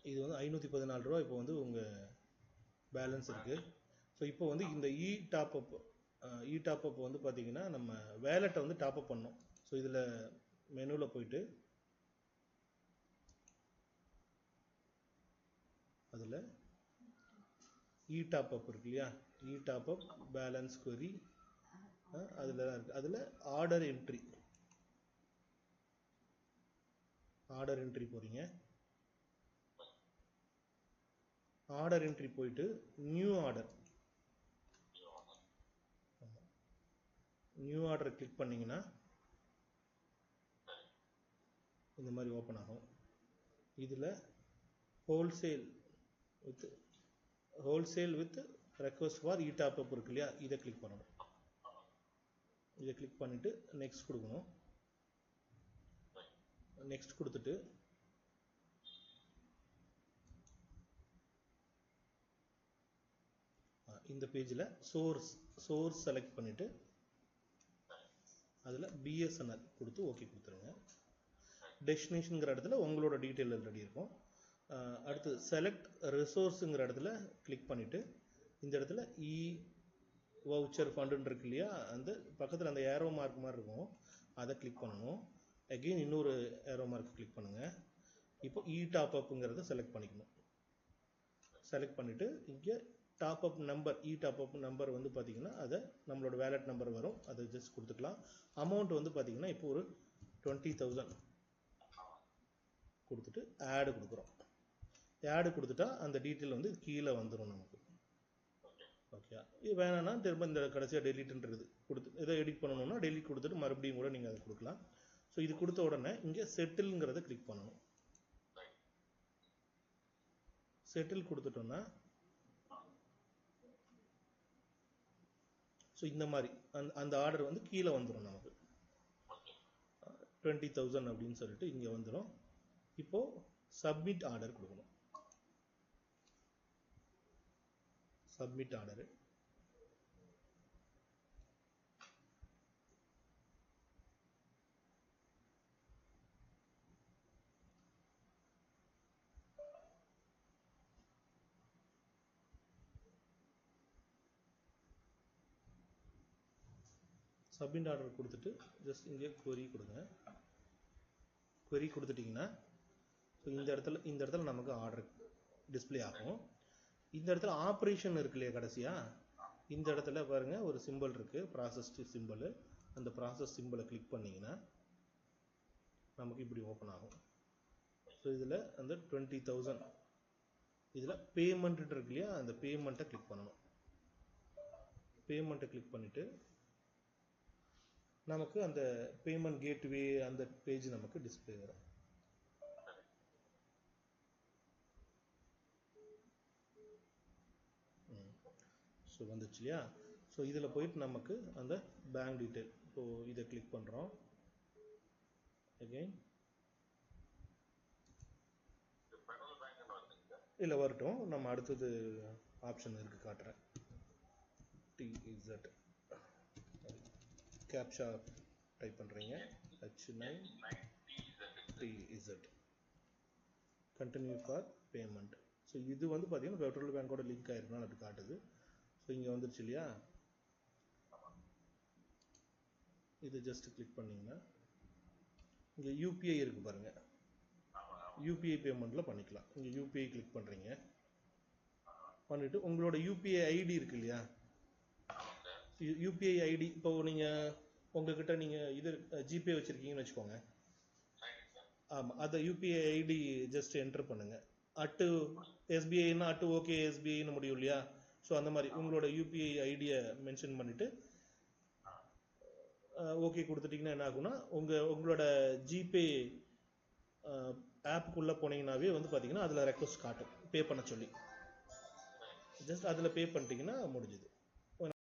இது வந்து 514 ரூபா இப்போ வந்து உங்கள் பேலன்ஸ் இருக்குது. ஸோ இப்போ வந்து இந்த இ டாப் அப் வந்து பார்த்தீங்கன்னா நம்ம வேலெட்டை வந்து டாப்அப் பண்ணோம். ஸோ இதில் மெனுவில் போயிட்டு அதில் இ டாப் அப் இருக்கு இல்லையா, இ டாப் அப் பேலன்ஸ் query அதில் தான் இருக்குது. அதில் ஆர்டர் என்ட்ரி போகிறீங்க. ஆர்டர் என்ட்ரி போயிட்டு நியூ ஆர்டர் கிளிக் பண்ணிங்கன்னா இந்த மாதிரி ஓப்பன் ஆகும். இதில் wholesale with request for E top up இருக்கு இல்லையா, இதை கிளிக் பண்ணணும். இதை கிளிக் பண்ணிவிட்டு நெக்ஸ்ட் கொடுக்கணும். நெக்ஸ்ட் கொடுத்துட்டு இந்த பேஜில் சோர்ஸ் செலக்ட் பண்ணிவிட்டு அதில் பிஎஸ்என்எல் கொடுத்து ஓகே கொடுத்துருங்க. டெஸ்டினேஷனுங்கிற இடத்துல உங்களோட டீட்டெயில் ரெடி இருக்கும். அடுத்து செலக்ட் ரிசோர்ஸுங்கிற இடத்துல கிளிக் பண்ணிவிட்டு இந்த இடத்துல இ வவுச்சர் ஃபண்டுன்னு இருக்கு இல்லையா, அந்த பக்கத்தில் அந்த ஏரோ மார்க் மாதிரி இருக்கும், அதை கிளிக் பண்ணணும். அகெயின் இன்னொரு ஏரோ மார்க் கிளிக் பண்ணுங்கள். இப்போ இ டாப் அப்புங்கிறத செலக்ட் பண்ணிக்கணும். செலக்ட் பண்ணிவிட்டு இங்கே டாப் அப் நம்பர் வந்து பார்த்தீங்கன்னா அதை நம்மளோட வேலட் நம்பர் வரும், அதை ஜஸ்ட் கொடுத்துக்கலாம். அமௌண்ட் வந்து பார்த்தீங்கன்னா இப்போ ஒரு 20,000 கொடுத்துட்டு ஆடு கொடுக்குறோம். ஆடு கொடுத்துட்டா அந்த டீட்டெயில் வந்து கீழே வந்துடும் நமக்கு. ஓகே, இது வேணான்னா திரும்ப இந்த கடைசியாக டெலிட்ன்றது கொடுத்து இதை எடிட் பண்ணணும்னா டெலிட் கொடுத்துட்டு மறுபடியும் கூட நீங்கள் அதை கொடுக்கலாம். ஸோ இது கொடுத்த உடனே இங்கே செட்டில்ங்கிறத கிளிக் பண்ணணும். செட்டில் கொடுத்துட்டோம்னா ஸோ இந்த மாதிரி அந்த ஆர்டர் வந்து கீழே வந்துடும் நமக்கு 20,000 அப்படின்னு சொல்லிட்டு இங்கே வந்துடும். இப்போது சப்மிட் ஆர்டர் கொடுக்கணும். சப்மிட் ஆர்டரு சப்மிட் ஆர்டர் கொடுத்துட்டு ஜஸ்ட் இங்கே query கொடுங்க. query கொடுத்துட்டிங்கன்னா ஸோ இந்த இடத்துல நமக்கு ஆர்டர் டிஸ்பிளே ஆகும். இந்த இடத்துல ஆப்ரேஷன் இருக்கு இல்லையா, கடைசியாக இந்த இடத்துல பாருங்கள் ஒரு சிம்பிள் இருக்குது, ப்ராசஸ்டு சிம்பிள். அந்த ப்ராசஸ் சிம்பிளை கிளிக் பண்ணிங்கன்னா நமக்கு இப்படி ஓப்பன் ஆகும். ஸோ இதில் அந்த 20,000 இதில் பேமெண்ட் இருக்கு இல்லையா, அந்த பேமெண்ட்டை கிளிக் பண்ணணும். பேமெண்ட்டை கிளிக் பண்ணிவிட்டு நமக்கு அந்த பேமெண்ட் கேட்வே அந்த பேஜ் நமக்கு டிஸ்பிளே வரும். ஸோ வந்துச்சு இல்லையா. ஸோ இதில் போயிட்டு நமக்கு அந்த பேங்க் டீட்டெயில், ஸோ இதை கிளிக் பண்ணுறோம். அகெயின் இல்லை வரட்டும், நம்ம அடுத்தது ஆப்ஷன் இருக்குது காட்டுறேன். TZ கேப்ஷா டைப் பண்ணுறீங்க, H9TZ continue for payment. So இது வந்து பார்த்தீங்கன்னா ஃபெடரல் பேங்கோட லிங்க் ஆயிருக்குனால அப்படி காட்டுது. ஸோ இங்கே வந்துருச்சு இல்லையா, இது ஜஸ்ட் கிளிக் பண்ணிங்கன்னா இங்கே யூபிஐ இருக்குது பாருங்கள், யூபிஐ பேமெண்ட்டில் பண்ணிக்கலாம். இங்கே யூபிஐ கிளிக் பண்ணுறீங்க, பண்ணிவிட்டு உங்களோட யூபிஐ ஐடி இருக்கு இல்லையா, யூபிஐ ஐடி இப்போ நீங்கள் உங்ககிட்ட நீங்கள் இது ஜிபே வச்சுருக்கீங்கன்னு வச்சுக்கோங்க. ஆமாம், அதை யூபிஐ ஐடி ஜஸ்ட் என்டர் பண்ணுங்கள். அட்டு எஸ்பிஐன்னா அட்டு ஓகே எஸ்பிஐன்னு முடியும் இல்லையா. ஸோ அந்த மாதிரி உங்களோட யூபிஐ ஐடியை மென்ஷன் பண்ணிவிட்டு ஓகே கொடுத்துட்டிங்கன்னா என்ன ஆகுனா உங்களோட ஜிபே ஆப்புக்குள்ளே போனீங்கன்னாவே வந்து பார்த்தீங்கன்னா அதில் ரெக்வஸ்ட் காட்டும் பே பண்ண சொல்லி. ஜஸ்ட் அதில் பே பண்ணிட்டீங்கன்னா முடிஞ்சுது.